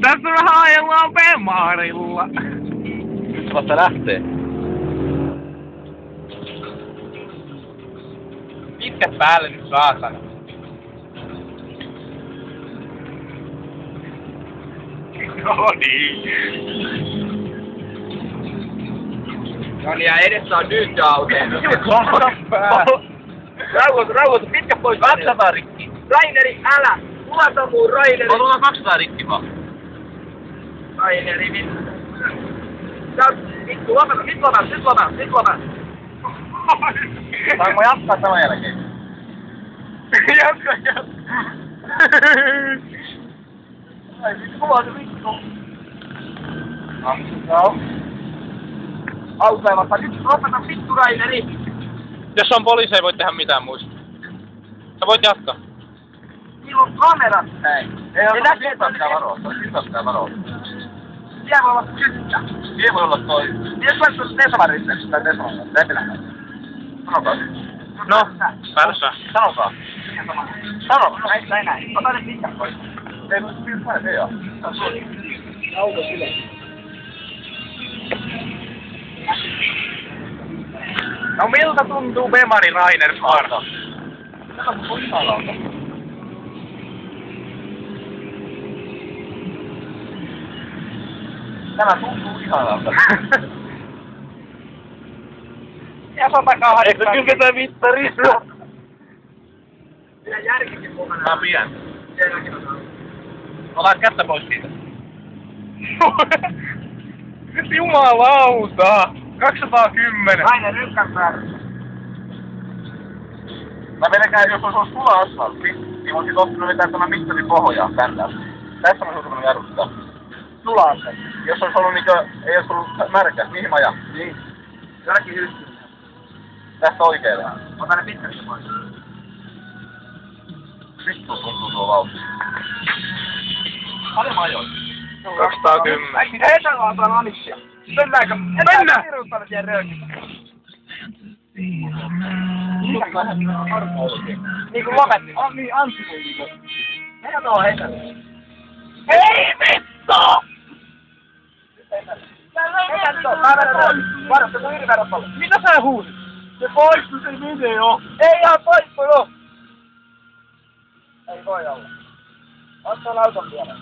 Tässä me haellaan Bemarilla. Nyt vasta lähtee. Pitkät päälle nyt saatana. No niin. No niin, ja edessä on Dynja-auto. Rauhoitu, pitkä pois 200 rikki. Raineri, älä! Luota muu, Raineri! On olla 200 rikki vaan. Raineri, vittu. Vittu, lopeta, nyt lopeta. Saanko jatkaa tämän jälkeen? Jatka. Ai vittu, kuvaa se vittu. Joo. Autoilmasta, nyt lopeta vittu, Raineri! Jos on poliisi, ei voi tehdä mitään muista. Sä voit jatkaa. Niillä on kamerat, hei. Ei näkyy, että pitää varoa. Siellä voi olla kyttä. Siellä voi olla toi. Jos vaikka Tesolan risteilyssä tai Tesolan Lepilän. Sanokaa nyt. No, päätössä. Sanokaa. Sano, näin. Ota ne pitkät pois. Ei voi kyllä se joo. Auto sille. No miltä tuntuu Bemari Rainer Parta? Tämä on kuinka. Tämä tuntuu ihanalta. Ja 108. Eikö kyketä mittarissa? Siinä järkikin mukana. Mä pidän. Sielläkin on. Ota kättä pois siitä. Jumalauta! 210! Aina rykkän päällä. Mä melkein, jos olisi ollut sula-asfaltti, niin voisin ottanut vetää tämän mittarin pohjaan tänne. Tässä on suutunut jarruttaa. Sula-asfaltti. Jos olisi ollut niinkö, ei olisi ollut märkä, mihin mä ajan? Niin. Jälki hystyy. Tästä oikealle. Ota ne pitkät pois. Vittu tuntuu tuo vauhti. Paljon mä ajoin. 210. Hei, täällä on anissia. Mennäänkö? Mennään! Viruttaa siihen röökiin. Niin kuin lopetti. Niin, Antti tuli. Mennä tuohon heitä. Ei vittu! Heitä tuohon, kamerat pois. Varasta sun yriverot pois. Mitä sä huusit? Se poistui se video. Ei ihan poistunut. Ei voi olla. Oot tuon auton vielä.